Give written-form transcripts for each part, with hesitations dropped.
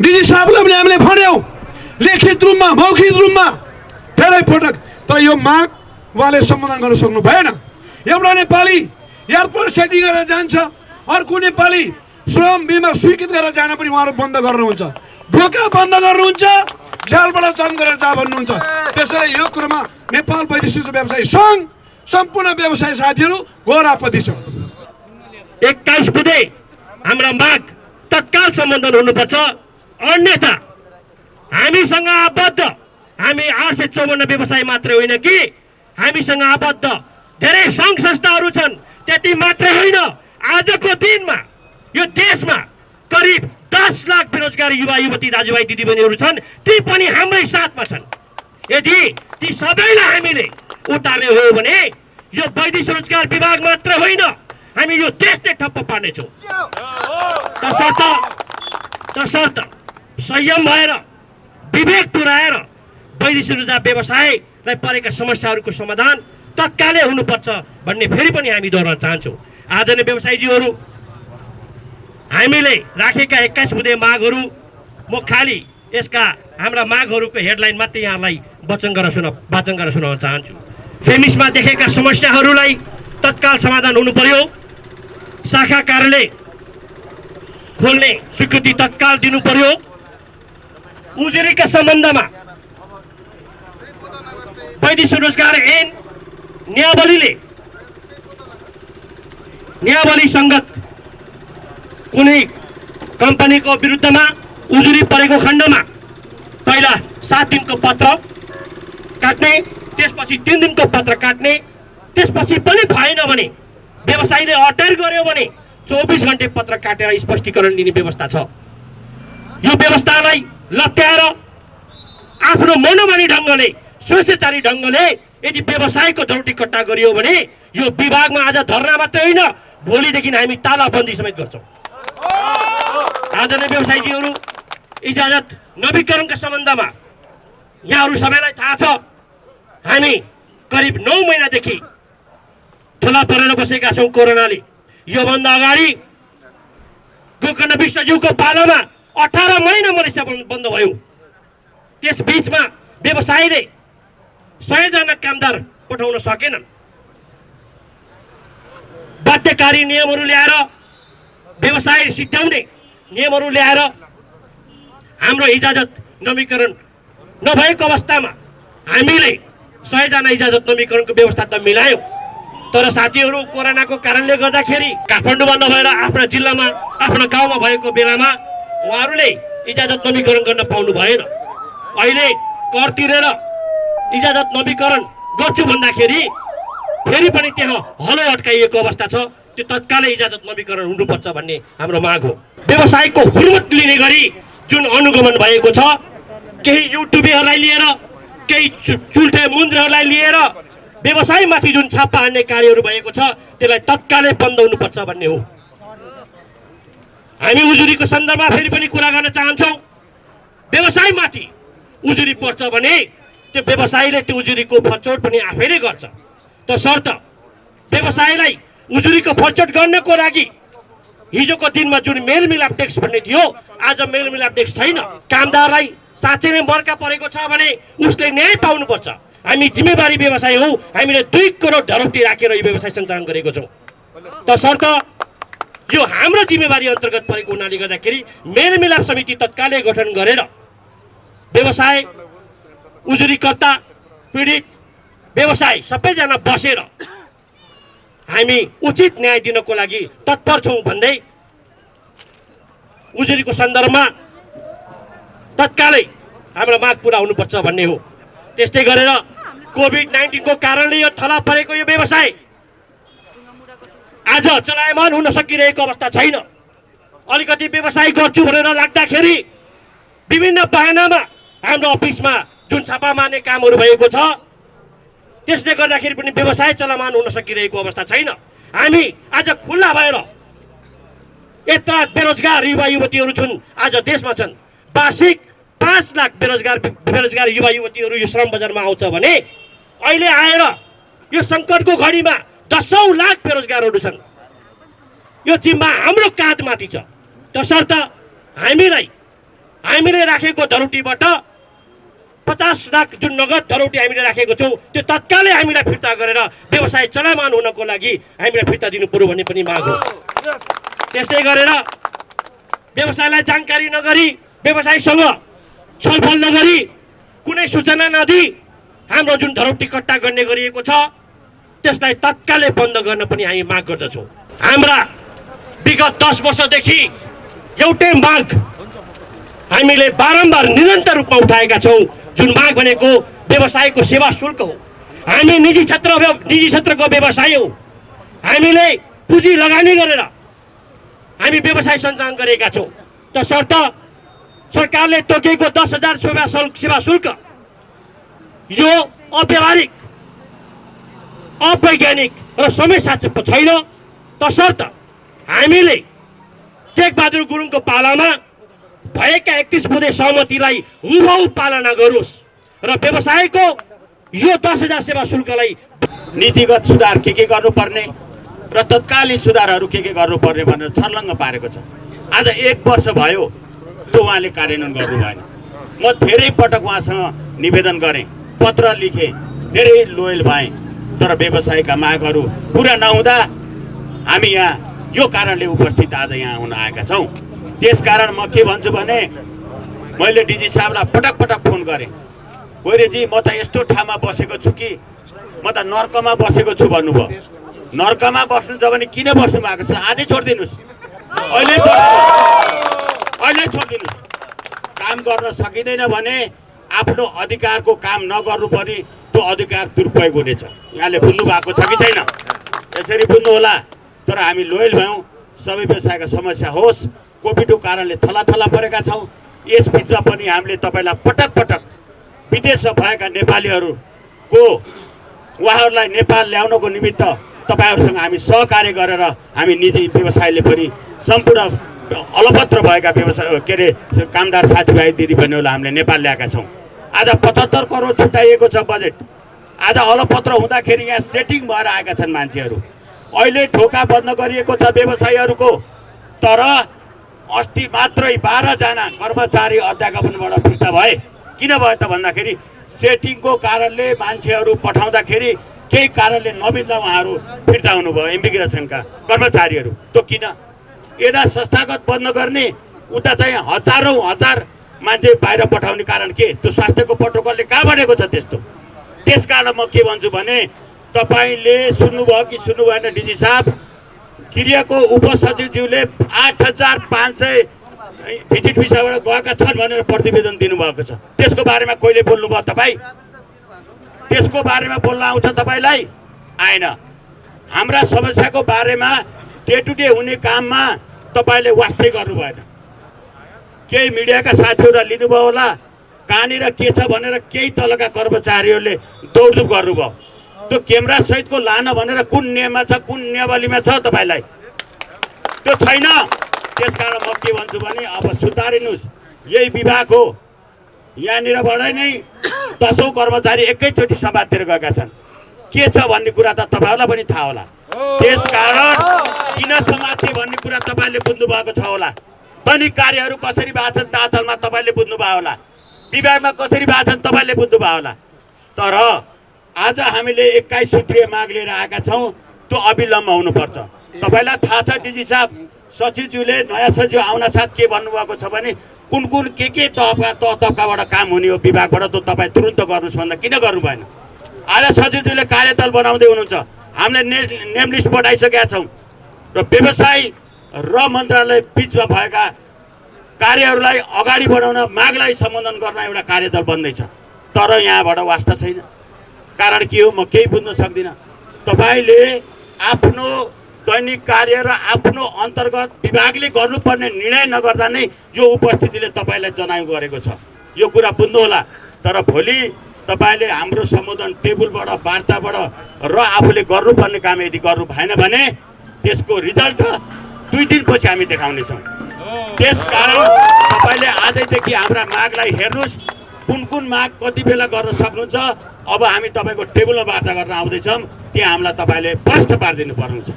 DG साहबलाई पनि हामीले भन्यौँ लिखित रूपमा मौखिक रूपमा धेरै पटक, तर यो माग उहाँले सम्बोधन गर्न सक्नु भएन। एउटा नेपाली एयरपोर्ट सेटिङ गरेर जान्छ, अर्को नेपाली श्रम बिमा स्वीकृत गरेर जान पनि उहाँहरू बन्द गर्नुहुन्छ, ढोका बन्द गर्नुहुन्छ, जेलबाट जम गरेर जा भन्नुहुन्छ। त्यसैले यो कुरोमा नेपाल वैदेशिक व्यवसायी सङ्घ सम्पूर्ण व्यवसायी साथीहरू घोर आपत्ति छ। 21 बुधे हाम्रा माग तत्काल सम्बोधन हुनुपर्छ, अन्यथा हामीसँग आबद्ध हामी 854 व्यवसायी मात्रै होइन कि हामीसँग आबद्ध धेरै सङ्घ संस्थाहरू छन्। त्यति मात्रै होइन, आजको दिनमा यो देशमा करिब 10 लाख बेरोजगार युवा युवती दाजुभाइ दिदीबहिनीहरू छन्, ती पनि हाम्रै साथमा छन्। यदि ती सबैलाई हामीले उतार्ने हो भने यो वैदेशिक रोजगार विभाग मात्र होइन, हामी यो देश नै ठप्प पार्नेछौँ। तसर्थ संयम भएर विवेक पुर्याएर वैदेशिक रोजगार व्यवसायलाई परेका समस्याहरूको समाधान तत्कालै हुनुपर्छ भन्ने फेरि पनि हामी दोहोऱ्याउन चाहन्छौँ। आदरणीय व्यवसायीजीहरू, हामीले राखेका 21 बुधे मागहरू म खाली यसका हाम्रा मागहरूको हेडलाइन मात्रै यहाँलाई वाचन गरेर सुनाउन चाहन्छु। फेमिसमा देखेका समस्याहरूलाई तत्काल समाधान हुनु पर्यो। शाखा कार्यालय खोल्ने स्वीकृति तत्काल दिनु पर्यो। उजुरीका सम्बन्धमा वैदेशिक रोजगार ऐन नियावली सङ्गत कुनै कम्पनीको विरुद्धमा उजुरी परेको खण्डमा पहिला 7 दिनको पत्र काट्ने, त्यसपछि 3 दिनको पत्र काट्ने, त्यसपछि पनि भएन भने व्यवसायीले अटेर गर्यो भने 24 घण्टे पत्र काटेर स्पष्टीकरण दिने व्यवस्था छ। यो व्यवस्थालाई लत्याएर आफ्नो मनोमानी ढङ्गले स्वेच्छाचारी ढङ्गले यदि व्यवसायको धौटी कट्टा गरियो भने यो विभागमा आज धरना मात्रै होइन, भोलिदेखि हामी तालाबन्दी समेत गर्छौँ। आदरणीय व्यवसायीजीहरू, इजाजत नवीकरणका सम्बन्धमा यहाँहरू सबैलाई थाहा छ, हामी करिब 9 महिनादेखि थला परेर बसेका छौँ कोरोनाले। योभन्दा अगाडि गोकर्ण विश्वज्यूको पालामा 18 महिना मलेसिया बन्द भयो। त्यस बीचमा व्यवसायीले 100 जना कामदार पठाउन सकेनन्। बाध्यकारी नियमहरू ल्याएर व्यवसाय सिद्ध्याउने नियमहरू ल्याएर हाम्रो इजाजत नवीकरण नभएको अवस्थामा हामीले 100 जना इजाजत नवीकरणको व्यवस्था त मिलायौँ, तर साथीहरू कोरोनाको कारणले गर्दाखेरि काठमाडौँमा नभएर आफ्ना जिल्लामा आफ्नो गाउँमा भएको बेलामा उहाँहरूले इजाजत नवीकरण गर्न पाउनु भएन। अहिले कर तिरेर इजाजत नवीकरण गर्छु भन्दाखेरि फेरि पनि त्यहाँ हलो अड्काइएको अवस्था छ। त्यो तत्कालै इजाजत नवीकरण हुनुपर्छ भन्ने हाम्रो माग हो। व्यवसायको हुर्मत लिने गरी जुन अनुगमन भएको छ, केही युट्युबीहरूलाई लिएर, केही चुल्ठे मुन्द्रहरूलाई लिएर व्यवसायमाथि जुन छापा हान्ने कार्यहरू भएको छ, त्यसलाई तत्कालै बन्द हुनुपर्छ भन्ने हो। हामी उजुरीको सन्दर्भमा फेरि पनि कुरा गर्न चाहन्छौँ। व्यवसायमाथि उजुरी पर्छ भने त्यो व्यवसायीले त्यो उजुरीको फरचोट पनि आफैले गर्छ। तसर्थ व्यवसायलाई उजुरीको फरचोट गर्नको लागि हिजोको दिनमा जुन मेलमिलाप ट्याक्स भन्ने थियो, आज मेलमिलाप ट्याक्स छैन। कामदारलाई साँच्चै नै मर्का परेको छ भने उसले न्याय पाउनुपर्छ। हामी जिम्मेवारी व्यवसाय हौ, हामीले 2 करोड धरौटी राखेर यो व्यवसाय सञ्चालन गरेको छौँ। तसर्थ यो हाम्रो जिम्मेवारी अन्तर्गत परेको हुनाले गर्दाखेरि मेलमिलाप समिति तत्कालै गठन गरेर व्यवसाय, उजुरीकर्ता, पीडित, व्यवसाय सबैजना बसेर हामी उचित न्याय दिनको लागि तत्पर छौँ भन्दै उजुरीको सन्दर्भमा तत्कालै हाम्रो माग पुरा हुनुपर्छ भन्ने हो। त्यस्तै गरेर कोभिड-19 को कारणले यो थला परेको यो व्यवसाय आज चलायमान हुन सकिरहेको अवस्था छैन। अलिकति व्यवसाय गर्छु भनेर लाग्दाखेरि विभिन्न बहानामा हाम्रो अफिसमा जुन छापा मार्ने कामहरू भएको छ, त्यसले गर्दाखेरि पनि व्यवसाय चलायमान हुन सकिरहेको अवस्था छैन। हामी आज खुल्ला भएर यत्रा बेरोजगार युवा युवतीहरू छन्, आज देशमा छन्। वार्षिक 5 लाख बेरोजगार युवा युवतीहरू यो श्रम बजारमा आउँछ भने अहिले आएर यो सङ्कटको घडीमा 10औं लाख बेरोजगारहरू छन्। यो जिम्मा हाम्रो काँधमाथि छ। तसर्थ हामीलाई हामीले राखेको धरोटीबाट 50 लाख जुन नगद धरोटी हामीले राखेको छौँ त्यो तत्कालै हामीलाई फिर्ता गरेर व्यवसाय चलायमान हुनको लागि हामीलाई फिर्ता दिनु पर्यो भन्ने पनि माग हो। त्यस्तै गरेर व्यवसायलाई जानकारी नगरी व्यवसायीसँग छलफल नगरी कुनै सूचना नदिई हाम्रो जुन धरोटी कट्टा गर्ने गरिएको छ त्यसलाई तत्कालै बन्द गर्न पनि हामी माग गर्दछौँ। हाम्रा विगत 10 वर्षदेखि एउटै माग हामीले बारम्बार निरन्तर रूपमा उठाएका छौँ, जुन माग भनेको व्यवसायको सेवा शुल्क हो। हामी निजी क्षेत्रको व्यवसाय हो। हामीले पुँजी लगानी गरेर हामी व्यवसाय सञ्चालन गरेका छौँ। तसर्थ सरकारले तोकेको 10,000 सेवा शुल्क यो अव्यावहारिक, अवैज्ञानिक र समय सापेक्ष छैन। तसर्थ हामीले टेकबहादुर गुरुङको पालामा भएका 31 बुँदे सहमतिलाई हुबहु पालना गरोस् र व्यवसायको यो 10,000 सेवा शुल्कलाई नीतिगत सुधार के गर्नुपर्ने र तत्कालीन सुधारहरू के गर्नुपर्ने भनेर छर्लङ्ग पारेको छ। आज 1 वर्ष भयो त्यो उहाँले कार्यान्वयन गर्नु भएन। म धेरै पटक उहाँसँग निवेदन गरेँ, पत्र लेखेँ, धेरै लोयल भएँ, तर व्यवसायका मागहरू पुरा नहुँदा हामी यहाँ यो कारणले उपस्थित आज यहाँ हुन आएका छौँ। त्यसकारण म के भन्छु भने मैले डिजी साहबलाई पटक पटक फोन गरेँ, गोरेजी म त यस्तो ठाउँमा बसेको छु कि म त नर्कमा बसेको छु भन्नुभयो। नर्कमा बस्नु छ भने किन बस्नु भएको छ? आजै छोडिदिनुहोस्, अहिले छोडिदिनुहोस्। काम गर्न सकिँदैन भने आफ्नो अधिकारको काम नगर्नु पनि त्यो अधिकार दुरुपयोग हुनेछ। यहाँले बुझ्नु भएको छ कि छैन? यसरी बुझ्नु होला। तर हामी लोयल भयौँ। सबै व्यवसायका समस्या होस्, कोभिडको कारणले थला परेका छौँ। यसभित्र पनि हामीले तपाईँलाई पटक पटक विदेशमा भएका नेपालीहरूको उहाँहरूलाई नेपाल ल्याउनको निमित्त तपाईँहरूसँग हामी सहकार्य गरेर हामी निजी व्यवसायले पनि सम्पूर्ण अलपत्र भएका व्यवसाय के अरे कामदार साथीभाइ दिदीबहिनीहरूलाई हामीले नेपाल ल्याएका छौँ। आज 75 करोड छुट्याइएको छ बजेट। आज अलपत्र हुँदाखेरि यहाँ सेटिङ भएर आएका छन् मान्छेहरू। अहिले ढोका बन्द गरिएको छ व्यवसायीहरूको। तर अस्ति मात्रै 12 जना कर्मचारी अध्यापनबाट फिर्ता भए। किन भयो त भन्दाखेरि सेटिङको कारणले मान्छेहरू पठाउँदाखेरि केही कारणले नमिल्दा उहाँहरू फिर्ता हुनुभयो, इमिग्रेसनका कर्मचारीहरू। त्यो किन? यदा संस्थागत बन्द गर्ने उता चाहिँ हजार मान्छे बाहिर पठाउने कारण के? त्यो स्वास्थ्यको प्रोटोकलले कहाँ बनेको छ त्यस्तो? त्यसकारण म के भन्छु भने तपाईँले सुन्नुभयो कि सुन्नु भएन डिजी साहब, गृहको उपसचिवज्यूले 8,500 भिजिट भिसाबाट गएका छन् भनेर प्रतिवेदन दिनुभएको छ। त्यसको बारेमा कहिले बोल्नुभयो तपाईँ? त्यसको बारेमा बोल्न आउँछ तपाईँलाई? आएन। हाम्रा समस्याको बारेमा डे टु डे हुने काममा तपाईँले वास्तै गर्नु भएन। केही मिडियाका साथीहरूलाई लिनुभयो होला, कहाँनिर के छ भनेर केही तलका कर्मचारीहरूले दौडधुप गर्नुभयो। त्यो क्यामेरा सहितको लान भनेर कुन नियममा छ, कुन नियमावलीमा छ तपाईँलाई? त्यो छैन। त्यसकारण म के भन्छु भने अब सुधारिनुहोस्। यही विभाग हो, यहाँनिरबाटै नै 10औं कर्मचारी एकैचोटि समातेर गएका छन्। के छ भन्ने कुरा त तपाईँहरूलाई पनि थाहा होला। त्यसकारण किन समाते भन्ने कुरा तपाईँले बुझ्नु भएको छ होला। दैनिक कार्यहरू कसरी भएको छन् तालमा तपाईँले बुझ्नु भयो होला। विभागमा कसरी भएको छन् तपाईँले बुझ्नु भयो होला। तर आज हामीले 21 सूत्रीय माग लिएर आएका छौँ, त्यो अविलम्ब हुनुपर्छ। तपाईँलाई थाहा छ डिजी साहब, सचिवज्यूले नयाँ सचिव आउन साथ के भन्नुभएको छ भने कुन के तहबाट काम हुने हो विभागबाट त्यो तपाईँ तुरुन्त गर्नुहोस् भन्दा किन गर्नु भएन? आज सचिवज्यूले कार्यदल बनाउँदै हुनुहुन्छ। हामीले नेम लिस्ट पठाइसकेका छौँ र व्यवसाय र मन्त्रालय बिचमा भएका कार्यहरूलाई अगाडि बढाउन मागलाई सम्बोधन गर्न एउटा कार्यदल बन्दैछ। तर यहाँबाट वास्ता छैन। कारण के हो म केही बुझ्न सक्दिनँ। तपाईँले आफ्नो दैनिक कार्य र आफ्नो अन्तर्गत विभागले गर्नुपर्ने निर्णय नगर्दा नै यो उपस्थितिले तपाईँलाई जनाउ गरेको छ। यो कुरा बुझ्नु होला। तर भोलि तपाईँले हाम्रो सम्बोधन टेबलबाट वार्ताबाट र आफूले गर्नुपर्ने काम यदि गर्नु भएन भने त्यसको रिजल्ट 2 दिनपछि हामी देखाउनेछौँ। त्यसकारण तपाईँले आजैदेखि हाम्रा मागलाई हेर्नुहोस्, कुन माग कति बेला गर्न सक्नुहुन्छ। अब हामी तपाईँको टेबलमा वार्ता गर्न आउँदैछौँ। त्यहाँ हामीलाई तपाईँले प्रश्न पारिदिनु पर्ने छ।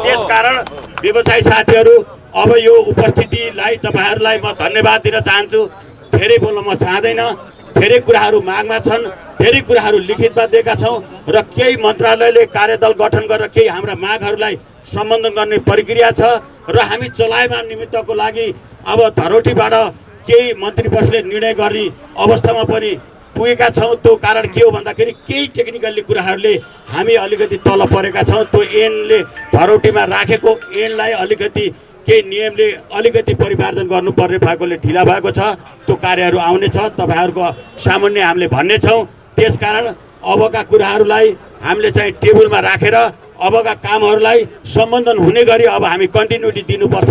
त्यसकारण व्यवसायी साथीहरू अब यो उपस्थितिलाई तपाईँहरूलाई म धन्यवाद दिन चाहन्छु। धेरै बोल्न म चाहँदैन, धेरै कुराहरू मागमा छन्, धेरै कुराहरू लिखितमा दिएका छौँ र केही मन्त्रालयले कार्यदल गठन गरेर केही हाम्रा मागहरूलाई सम्बोधन गर्ने प्रक्रिया छ र हामी चलायमान निमित्तको लागि अब धरोटीबाट केही मन्त्री परिषदले निर्णय गर्ने अवस्थामा पनि पुगेका छौँ। त्यो कारण के हो भन्दाखेरि केही टेक्निकल्ली कुराहरूले हामी अलिकति तल परेका छौँ। त्यो ऐनले धरोटीमा राखेको ऐनलाई अलिकति केही नियमले अलिकति परिमार्जन गर्नुपर्ने भएकोले ढिला भएको छ। त्यो कार्यहरू आउनेछ, तपाईँहरूको सामान्य हामीले भन्नेछौँ। त्यसकारण अबका कुराहरूलाई हामीले चाहिँ टेबलमा राखेर अबका कामहरूलाई सम्बोधन हुने गरी अब हामी कन्टिन्युटी दिनुपर्छ।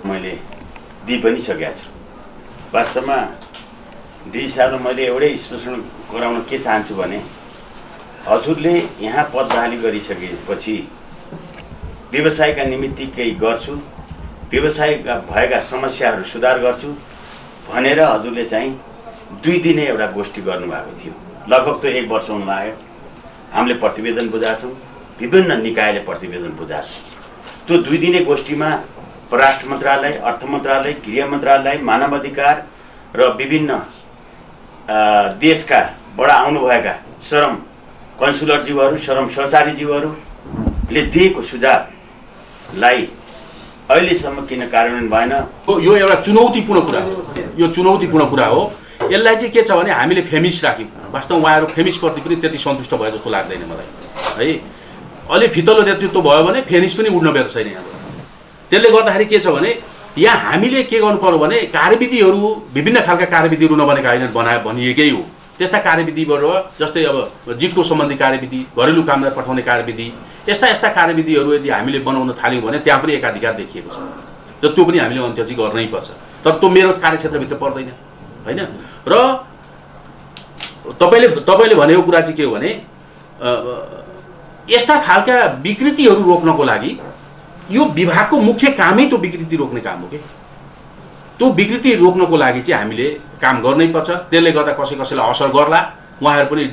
मैले दिइ पनि सकेको छु। वास्तवमा डी साहबलाई मैले एउटै स्पष्टीकरण गराउन के चाहन्छु भने हजुरले यहाँ पद बहाली गरिसकेपछि व्यवसायका निमित्त केही गर्छु, व्यवसायका भएका समस्याहरू सुधार गर्छु भनेर हजुरले चाहिँ 2 दिने एउटा गोष्ठी गर्नुभएको थियो। लगभग त 1 वर्ष हुन लाग्यो। हामीले प्रतिवेदन बुझाएको छौँ, विभिन्न निकायले प्रतिवेदन बुझाएको छ। त्यो 2 दिने गोष्ठीमा परराष्ट्र मन्त्रालय, अर्थ मन्त्रालय, गृह मन्त्रालय, मानव अधिकार र विभिन्न देशका बाट आउनुभएका श्रम कन्सुलरज्यूहरू, श्रम सहचारीज्यूहरूले दिएको सुझावलाई अहिलेसम्म किन कार्यान्वयन भएन? यो एउटा चुनौतीपूर्ण कुरा हो। यो चुनौतीपूर्ण कुरा हो। यसलाई चाहिँ के छ भने हामीले फेमिस राख्यौँ। वास्तवमा उहाँहरू फेमिसप्रति पनि त्यति सन्तुष्ट भए जस्तो लाग्दैन मलाई है। अलि फितलो नेतृत्व भयो भने फेमिस पनि उड्न बेर छैन यहाँ। त्यसले गर्दाखेरि के छ भने यहाँ हामीले के गर्नु पर्यो भने कार्यविधिहरू विभिन्न खालका कार्यविधिहरू नबनेका होइन, भनिएकै हो। त्यस्ता कार्यविधिबाट जस्तै अब जिटको सम्बन्धी कार्यविधि, घरेलु कामलाई पठाउने कार्यविधि, यस्ता कार्यविधिहरू यदि हामीले बनाउन थाल्यौँ भने त्यहाँ पनि एकाधिकार देखिएको छ र त्यो पनि हामीले अन्त्य चाहिँ गर्नै पर्छ। तर त्यो मेरो कार्यक्षेत्रभित्र पर्दैन होइन। र तपाईँले भनेको कुरा चाहिँ के हो भने यस्ता खालका विकृतिहरू रोक्नको लागि यो विभागको मुख्य कामै त्यो विकृति रोक्ने काम हो कि। त्यो विकृति रोक्नको लागि चाहिँ हामीले काम गर्नै पर्छ। त्यसले गर्दा कसैलाई असर गर्ला, उहाँहरू पनि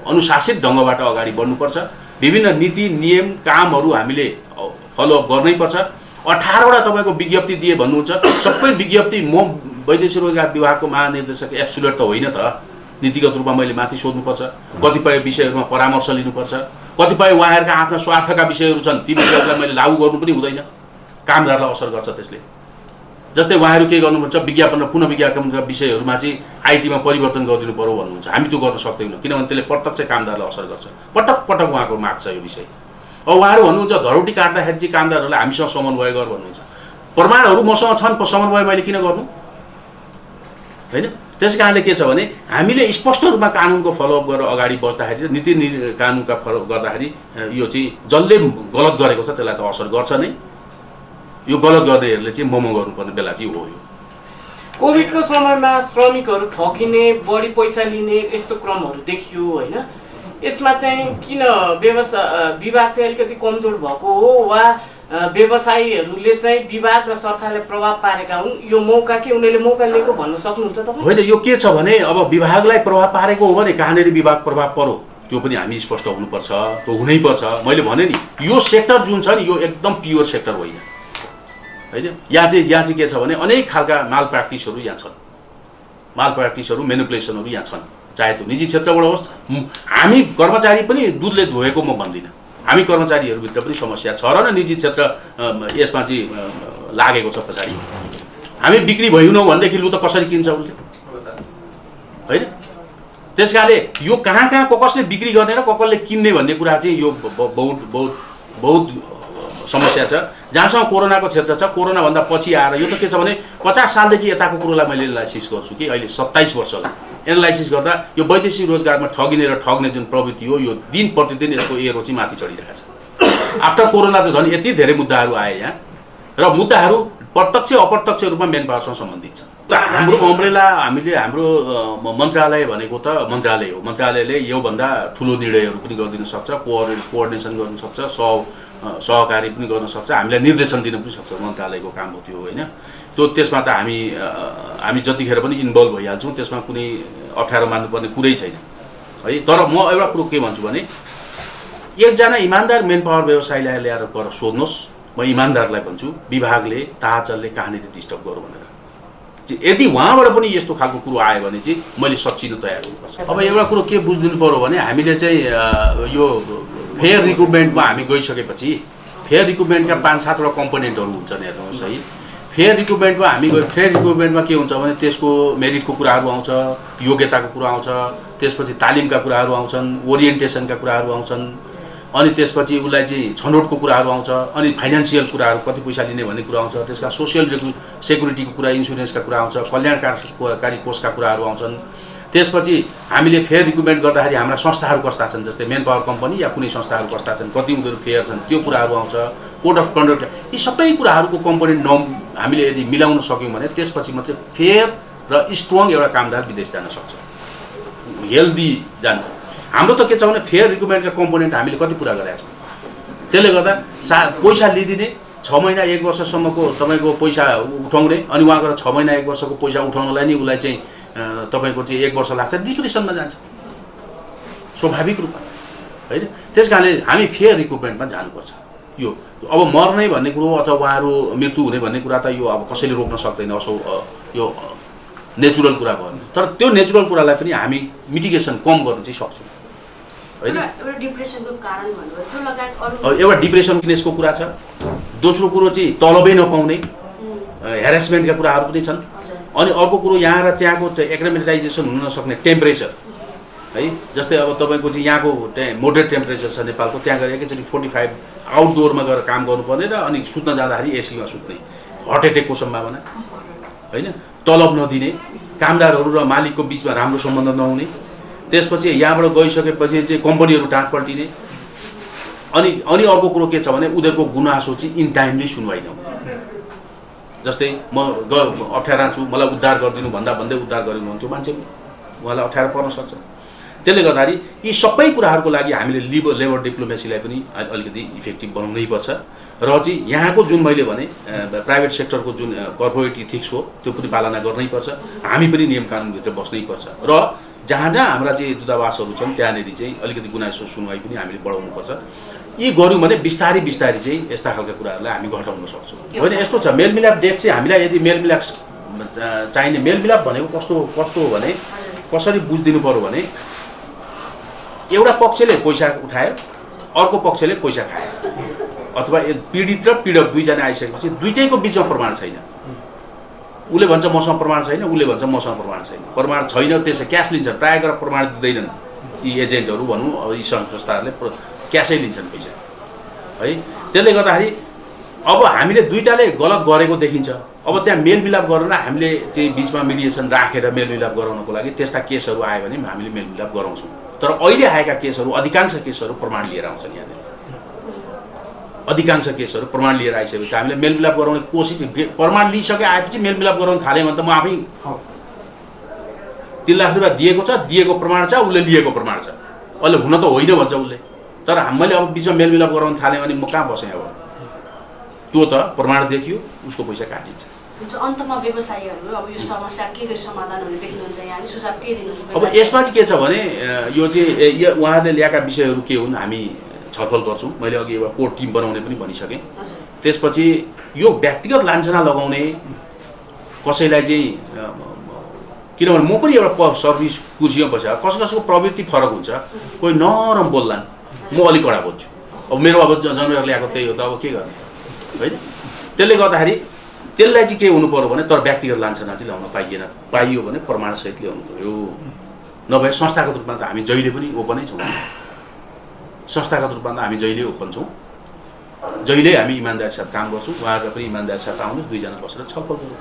अनुशासित ढङ्गबाट अगाडि बढ्नुपर्छ। विभिन्न नीति नियम कामहरू हामीले फलोअप गर्नै पर्छ। 18वटा तपाईँको विज्ञप्ति दिए भन्नुहुन्छ। सबै विज्ञप्ति म वैदेशिक रोजगार विभागको महानिर्देशक एब्सोल्युट त होइन त। नीतिगत रूपमा मैले माथि सोध्नुपर्छ, कतिपय विषयहरूमा परामर्श लिनुपर्छ, कतिपय उहाँहरूका आफ्ना स्वार्थका विषयहरू छन् ती विषयहरूलाई मैले लागू गर्नु पनि हुँदैन, कामदारलाई असर गर्छ त्यसले। जस्तै उहाँहरू के गर्नुपर्छ, विज्ञापन र पुनः विज्ञापनका विषयहरूमा चाहिँ आइटीमा परिवर्तन गरिदिनु पर्यो भन्नुहुन्छ। हामी त्यो गर्न सक्दैनौँ किनभने त्यसले प्रत्यक्ष कामदारलाई असर गर्छ। पटक पटक उहाँको माग छ यो विषय। अब उहाँहरू भन्नुहुन्छ धरोटी काट्दाखेरि चाहिँ कामदारहरूलाई हामीसँग समन्वय गर भन्नुहुन्छ। प्रमाणहरू मसँग छन्, समन्वय मैले किन गर्नु होइन। त्यस कारणले के छ भने हामीले स्पष्ट रूपमा कानुनको फलोअप गरेर अगाडि बढ्दाखेरि नीति कानुनका फलो गर्दाखेरि यो चाहिँ जसले गलत गरेको छ त्यसलाई त असर गर्छ नै। यो गलत गर्नेहरूले चाहिँ मोमो गर्नुपर्ने बेला चाहिँ हो। यो कोभिडको समयमा श्रमिकहरू ठगिने, बढी पैसा लिने यस्तो क्रमहरू देखियो होइन। यसमा चाहिँ किन विभाग चाहिँ अलिकति कमजोर भएको हो वा व्यवसायीहरूले चाहिँ विभाग र सरकारले प्रभाव पारेका हुन्? यो मौका कि उनीहरूले मौका लिएको भन्न सक्नुहुन्छ तपाईँ? होइन, यो के छ भने अब विभागलाई प्रभाव पारेको हो भने कहाँनिर विभाग प्रभाव पर्यो त्यो पनि हामी स्पष्ट हुनुपर्छ। त्यो हुनैपर्छ। मैले भने नि यो सेक्टर जुन छ नि यो एकदम प्योर सेक्टर होइन होइन। यहाँ चाहिँ के छ भने अनेक खालका माल प्र्याक्टिसहरू यहाँ छन्। माल प्र्याक्टिसहरू मेनिपुलेसनहरू यहाँ छन्। चाहे त्यो निजी क्षेत्रबाट होस्, हामी कर्मचारी पनि दुधले धोएको म भन्दिनँ। हामी कर्मचारीहरूभित्र पनि समस्या छ र निजी क्षेत्र यसमा चाहिँ लागेको छ पछाडि। हामी बिक्री भइनौँ भनेदेखि लु त कसरी किन्छ उसले होइन। त्यस कारणले यो कहाँ कसले बिक्री गर्ने र कसले किन्ने भन्ने कुरा चाहिँ यो बहुत समस्या छ। जहाँसम्म कोरोनाको क्षेत्र छ, कोरोनाभन्दा पछि आएर यो त के छ भने 50 सालदेखि यताको कुरोलाई मैले एनालाइसिस गर्छु कि अहिले 27 वर्षलाई एनालाइसिस गर्दा यो वैदेशिक रोजगारमा ठगिने र ठग्ने जुन प्रवृत्ति हो यो दिन प्रतिदिन यसको एरो चाहिँ माथि चढिरहेको छ। आफ्टर कोरोना त झन् यति धेरै मुद्दाहरू आए यहाँ र मुद्दाहरू प्रत्यक्ष अप्रत्यक्ष रूपमा मेन पावरसँग सम्बन्धित छ। हाम्रो अम्ब्रेला हामीले हाम्रो मन्त्रालय भनेको त मन्त्रालय हो। मन्त्रालयले योभन्दा ठुलो निर्णयहरू पनि गरिदिन सक्छ, कोअर्डिनेसन गर्न सक्छ, सहकारी पनि गर्न सक्छ, हामीलाई निर्देशन दिन पनि सक्छ। मन्त्रालयको काम हो त्यो होइन। त्यो त्यसमा त हामी जतिखेर पनि इन्भल्भ भइहाल्छौँ, त्यसमा कुनै अप्ठ्यारो मान्नुपर्ने कुरै छैन है। तर म एउटा कुरो के भन्छु भने एकजना इमान्दार मेन पावर व्यवसायीलाई ल्याएर गएर सोध्नुहोस्, म इमान्दारलाई भन्छु विभागले ताचलले कहाँनिर डिस्टर्ब गरौँ भनेर। यदि उहाँबाट पनि यस्तो खालको कुरो आयो भने चाहिँ मैले सच्चिन तयार हुनुपर्छ। अब एउटा कुरो के बुझिदिनु पर्यो भने हामीले चाहिँ यो फेयर रिक्रुटमेन्टमा हामी गइसकेपछि फेयर रिक्रुटमेन्टका 5-7वटा कम्पोनेन्टहरू हुन्छन् हेर्नुहोस् है। फेयर रिक्रुटमेन्टमा हामी फेयर रिक्रुटमेन्टमा के हुन्छ भने त्यसको मेरिटको कुराहरू आउँछ, योग्यताको कुरा आउँछ, त्यसपछि तालिमका कुराहरू आउँछन्, ओरिएन्टेसनका कुराहरू आउँछन्, अनि त्यसपछि उसलाई चाहिँ छनौटको कुराहरू आउँछ, अनि फाइनेन्सियल कुराहरू कति पैसा लिने भन्ने कुरा आउँछ, त्यसका सोसियल सेक्युरिटीको कुरा, इन्सुरेन्सका कुरा आउँछ, कल्याणकारी कोषका कुराहरू आउँछन्। त्यसपछि हामीले फेयर रिक्रुटमेन्ट गर्दाखेरि हाम्रा संस्थाहरू कस्ता छन्, जस्तै मेन पावर कम्पनी या कुनै संस्थाहरू कस्ता छन्, कति उनीहरू फेयर छन्, त्यो कुराहरू आउँछ, कोड अफ कन्डक्ट, यी सबै कुराहरूको कम्पोनेन्ट हामीले यदि मिलाउन सक्यौँ भने त्यसपछि मात्रै फेयर र स्ट्रङ एउटा कामदार विदेश जान सक्छ, हेल्दी जान्छ। हाम्रो त के छ भने फेयर रिक्रुटमेन्टका कम्पोनेन्ट हामीले कति पुरा गरेका छौँ, त्यसले गर्दा पैसा लिइदिने 6 महिना 1 वर्षसम्मको तपाईँको पैसा उठाउने, अनि उहाँ गएर 6 महिना 1 वर्षको पैसा उठाउनलाई नि उसलाई चाहिँ तपाईँको चाहिँ 1 वर्ष लाग्छ, डिप्रेसनमा जान्छ स्वाभाविक रूपमा होइन। त्यस कारणले हामी फेयर रिक्रुटमेन्टमा जानुपर्छ। यो अब मर्ने भन्ने कुरो अथवा उहाँहरू मृत्यु हुने भन्ने कुरा त यो अब कसैले रोक्न सक्दैन, यो नेचुरल कुरा भयो। तर त्यो नेचुरल कुरालाई पनि हामी मिटिगेसन कम गर्न चाहिँ सक्छौँ होइन। एउटा डिप्रेसनको कुरा छ, दोस्रो कुरो चाहिँ तलबै नपाउने हेरेसमेन्टका कुराहरू पनि छन्, अनि अर्को कुरो यहाँ र त्यहाँको एक्लिमेटाइजेसन हुन नसक्ने टेम्परेचर है। जस्तै अब तपाईँको चाहिँ यहाँको मोडरेट टेम्परेचर छ नेपालको, त्यहाँ गएर एकैचोटि 45 आउटडोरमा गएर काम गर्नुपर्ने र अनि सुत्न जाँदाखेरि एसीमा सुत्ने, हार्ट एटेकको सम्भावना होइन, तलब नदिने, कामदारहरू र मालिकको बिचमा राम्रो सम्बन्ध नहुने, त्यसपछि यहाँबाट गइसकेपछि चाहिँ कम्पनीहरू टाँट पल्टिने, अनि अर्को कुरो के छ भने उनीहरूको गुनासो चाहिँ इन टाइमली सुनवाई नहुने। जस्तै म अप्ठ्यारा छु, मलाई उद्धार गरिदिनु भन्दा भन्दै उद्धार गरिदिनु हुन्थ्यो, मान्छे उहाँलाई अप्ठ्यारो पर्न सक्छ। त्यसले गर्दाखेरि यी सबै कुराहरूको लागि हामीले लेबर डिप्लोमेसीलाई पनि अलिकति इफेक्टिभ बनाउनै पर्छ र चाहिँ यहाँको जुन मैले भने प्राइभेट सेक्टरको जुन कर्पोरेट इथिक्स हो त्यो पनि पालना गर्नै पर्छ, हामी पनि नियम कानुनभित्र बस्नै पर्छ र जहाँ हाम्रा चाहिँ दूतावासहरू छन् त्यहाँनिर चाहिँ अलिकति गुनासो सुनवाई पनि हामीले बढाउनुपर्छ। यी गऱ्यौँ भने बिस्तारै चाहिँ यस्ता खालका कुराहरूलाई हामी घटाउन सक्छौँ होइन। यस्तो छ मेलमिलाप डेट चाहिँ हामीलाई यदि मेलमिलाप चाहिने, मेलमिलाप भनेको कस्तो हो भने कसरी बुझिदिनु पर्यो भने एउटा पक्षले पैसा उठायो, अर्को पक्षले पैसा खायो, अथवा पीडित र पीडक दुईजना आइसकेपछि दुईटैको बिचमा प्रमाण छैन। उसले भन्छ मसँग प्रमाण छैन, उसले भन्छ मसँग प्रमाण छैन, प्रमाण छैन त्यसै क्यास लिन्छन्, प्रायः गरेर प्रमाण दिँदैनन् यी एजेन्टहरू भनौँ, अब यी संस्थाहरूले क्यासै लिन्छन् पैसा है। त्यसले गर्दाखेरि अब हामीले दुईटाले गलत गरेको देखिन्छ, अब त्यहाँ मेलमिलाप गरेर हामीले चाहिँ बिचमा मिडिएसन राखेर मेलमिलाप गराउनको लागि त्यस्ता केसहरू आयो भने हामीले मेलमिलाप गराउँछौँ। तर अहिले आएका केसहरू अधिकांश केसहरू प्रमाण लिएर आउँछन्, यहाँनिर अधिकांश केसहरू प्रमाण लिएर आइसकेपछि हामीले मेलमिलाप गराउने कोसिस, प्रमाण लिइसके आएपछि मेलमिलाप गराउन थाल्यो भने त म आफै 3 लाख रुपियाँ दिएको छ, दिएको प्रमाण छ, उसले लिएको प्रमाण छ, अहिले हुन त होइन भन्छ उसले, तर मैले अब बिचमा मेलमिलाप गराउन थालेँ भने म कहाँ बसेँ अब, त्यो त प्रमाण देखियो उसको पैसा काटिन्छ। अन्तमा व्यवसायीहरू अब यो समस्या के गरी समाधान हुने देख्नुहुन्छ, यहाँले सुझाव के दिनुहुन्छ? अब यसमा चाहिँ के छ भने यो चाहिँ उहाँहरूले ल्याएका विषयहरू के हुन् हामी छलफल गर्छौँ। मैले अघि एउटा कोर टिम बनाउने पनि भनिसकेँ। त्यसपछि यो व्यक्तिगत लान्छना लगाउने कसैलाई चाहिँ, किनभने म पनि एउटा सर्भिस कुर्सीमा बसेर कसैको प्रवृत्ति फरक हुन्छ, कोही नरम बोल्लान्, म अलिक कडा बोल्छु, अब मेरो अब जन्मेर ल्याएको त्यही हो त, अब के गर्ने होइन। त्यसले गर्दाखेरि त्यसलाई चाहिँ के हुनु पर्यो भने तर व्यक्तिगत लान्छना चाहिँ ल्याउन पाइएन, पाइयो भने प्रमाणसहित ल्याउनु पर्यो, नभए संस्थागत रूपमा त हामी जहिले पनि ओपनै छौँ, संस्थागत रूपमा त हामी जहिले ओपन छौँ, जहिले हामी इमान्दारी साथ काम गर्छौँ। उहाँहरू पनि इमान्दारी साथ आउनुहोस्, दुईजना बसेर छलफल गरौँ,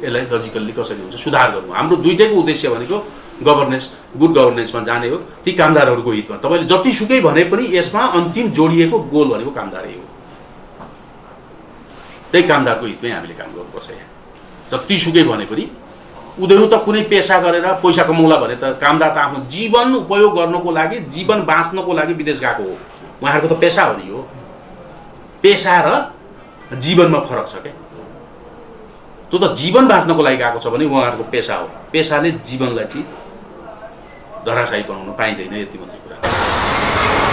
यसलाई लजिकल्ली कसरी हुन्छ सुधार गरौँ। हाम्रो दुईटैको उद्देश्य भनेको गभर्नेन्स, गुड गभर्नेन्समा जाने हो, ती कामदारहरूको हितमा। तपाईँले जतिसुकै भने पनि यसमा अन्तिम जोडिएको गोल भनेको कामदारै हो, त्यही कामदारको हितमै हामीले काम गर्नुपर्छ। यहाँ जतिसुकै भने पनि उनीहरू त कुनै पेसा गरेर पैसा कमाउला भने त कामदार त आफ्नो जीवन उपयोग गर्नको लागि, जीवन बाँच्नको लागि विदेश गएको हो, उहाँहरूको त पेसा हो नि। हो पेसा र जीवनमा फरक छ क्या, त्यो त्यो त जीवन बाँच्नको लागि गएको छ भने उहाँहरूको पेसा हो। पेसाले जीवनलाई चाहिँ धराशायी बनाउन पाइँदैन, यति मात्रै कुरा।